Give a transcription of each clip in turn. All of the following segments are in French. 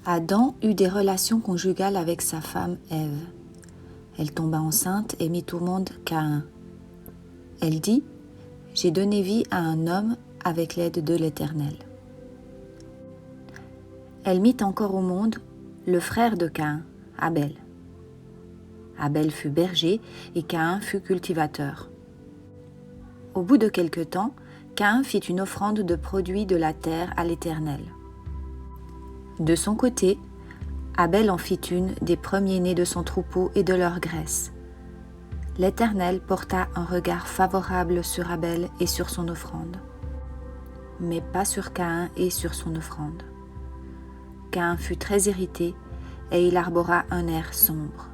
Adam eut des relations conjugales avec sa femme Ève. Elle tomba enceinte et mit au monde Caïn. Elle dit : « J'ai donné vie à un homme avec l'aide de l'Éternel. » Elle mit encore au monde le frère de Caïn, Abel. Abel fut berger et Caïn fut cultivateur. Au bout de quelque temps, Caïn fit une offrande de produits de la terre à l'Éternel. De son côté, Abel en fit une des premiers-nés de son troupeau et de leur graisse. L'Éternel porta un regard favorable sur Abel et sur son offrande, mais pas sur Caïn et sur son offrande. Caïn fut très irrité et il arbora un air sombre.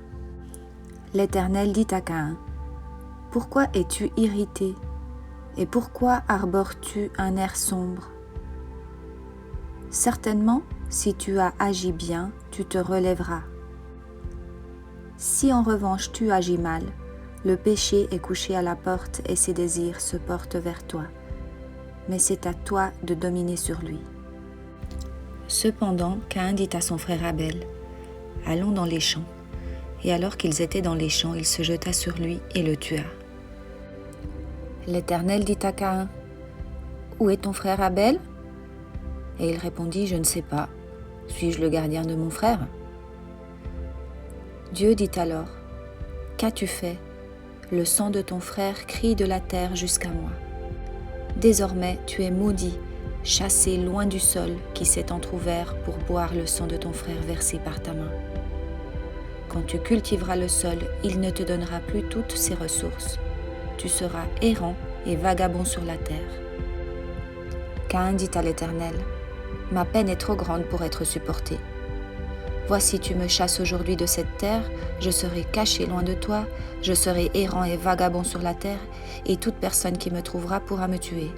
L'Éternel dit à Caïn : « Pourquoi es-tu irrité et pourquoi arbores-tu un air sombre ? Certainement, si tu as agi bien, tu te relèveras. Si en revanche tu agis mal, le péché est couché à la porte et ses désirs se portent vers toi, mais c'est à toi de dominer sur lui. » Cependant, Caïn dit à son frère Abel : « Allons dans les champs. » Et alors qu'ils étaient dans les champs, il se jeta sur lui et le tua. L'Éternel dit à Caïn : « Où est ton frère Abel ? » Et il répondit : « Je ne sais pas. Suis-je le gardien de mon frère ? » Dieu dit alors : « Qu'as-tu fait ? Le sang de ton frère crie de la terre jusqu'à moi. Désormais tu es maudit, chassé loin du sol qui s'est entrouvert pour boire le sang de ton frère versé par ta main. Quand tu cultiveras le sol, il ne te donnera plus toutes ses ressources. Tu seras errant et vagabond sur la terre. » Caïn dit à l'Éternel : « Ma peine est trop grande pour être supportée. Voici, tu me chasses aujourd'hui de cette terre, je serai caché loin de toi, je serai errant et vagabond sur la terre, et toute personne qui me trouvera pourra me tuer. »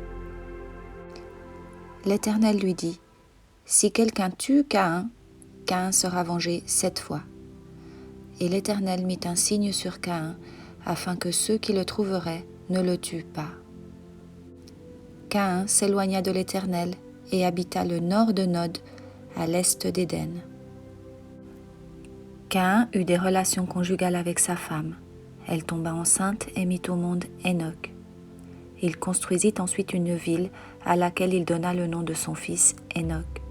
L'Éternel lui dit : « Si quelqu'un tue Caïn, Caïn sera vengé 7 fois. » Et l'Éternel mit un signe sur Caïn, afin que ceux qui le trouveraient ne le tuent pas. Caïn s'éloigna de l'Éternel et habita le nord de Nod, à l'est d'Éden. Caïn eut des relations conjugales avec sa femme. Elle tomba enceinte et mit au monde Hénoc. Il construisit ensuite une ville à laquelle il donna le nom de son fils Hénoc.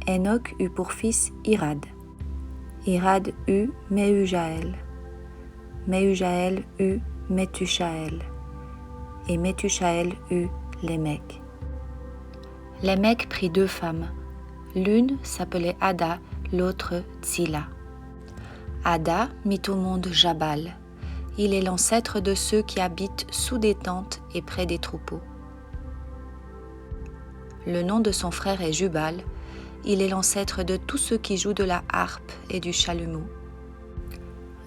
Hénoc eut pour fils Irad. Irad eut Méhujaël. Méhujaël eut Méthusaël. Et Méthusaël eut Lémec. Lémec prit 2 femmes. L'une s'appelait Ada, l'autre Tsilla. Ada mit au monde Jabal. Il est l'ancêtre de ceux qui habitent sous des tentes et près des troupeaux. Le nom de son frère est Jubal. Il est l'ancêtre de tous ceux qui jouent de la harpe et du chalumeau.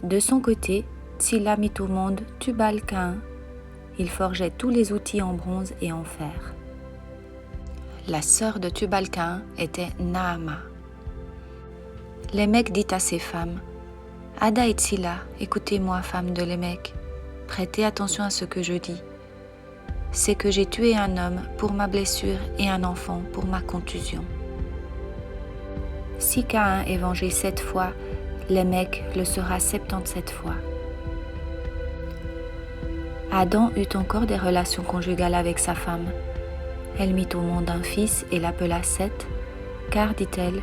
De son côté, Tsilla mit au monde Tubal-Caïn. Il forgeait tous les outils en bronze et en fer. La sœur de Tubal-Caïn était Naama. Lémec dit à ses femmes : « Ada et Tsilla, écoutez-moi, femmes de Lémec, prêtez attention à ce que je dis. C'est que j'ai tué un homme pour ma blessure et un enfant pour ma contusion. Si Caïn est vengé 7 fois, Lémec le sera 77 fois. » Adam eut encore des relations conjugales avec sa femme. Elle mit au monde un fils et l'appela Seth, car, dit-elle,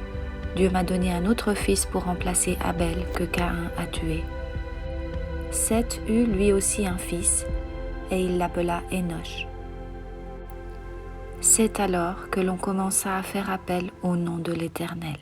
Dieu m'a donné un autre fils pour remplacer Abel que Caïn a tué. Seth eut lui aussi un fils, et il l'appela Énoch. C'est alors que l'on commença à faire appel au nom de l'Éternel.